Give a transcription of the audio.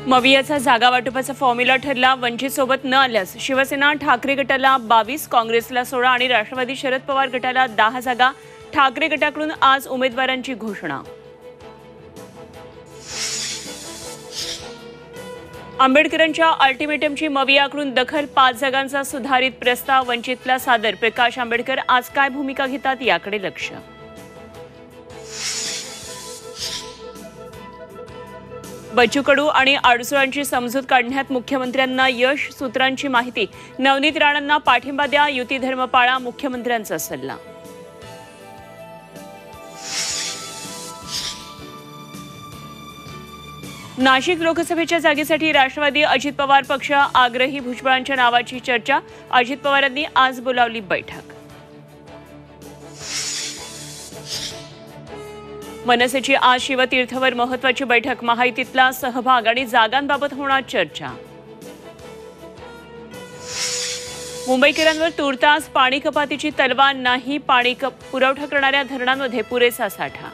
मवियाचा जागा वाटपाचा फॉर्म्युला ठरला। वंचित सोबत न आल्यास शिवसेना ठाकरे गटाला 22, काँग्रेसला 16 आणि राष्ट्रवादी शरद पवार गटाला 10 जागा। ठाकरे गटाकडून आज उमेदवारांची घोषणा। आंबेडकरांच्या अल्टिमेटमची मवियाकडून दखल, 5 जागांचा सुधारित प्रस्ताव वंचितला सादर। प्रकाश आंबेडकर आज काय भूमिका घेतात याकडे लक्ष। बच्चू कडू आणि आडसुळांची समजूत काढण्यात मुख्यमंत्र्यांना यश, सूत्रांची माहिती। नवनीत राणांना पाठिंबा द्या, युती धर्म पाळा, मुख्यमंत्र्यांचा सल्ला। नाशिक लोकसभेच्या जागेसाठी राष्ट्रवादी अजित पवार पक्ष आग्रही, भुजबळांच्या नावाची चर्चा। अजित पवारांनी आज बोलावली बैठक। मनसेची आज शिवतीर्थवर महत्त्वाची बैठक, महायुतीतला सहभाग आणि जागांबाबत होणार चर्चा। मुंबईकरांवर तूर्तास पाणी कपातीची तलवार नाही, पाणी पुरवठा करणाऱ्या धरणांमध्ये पुरेसा साठा।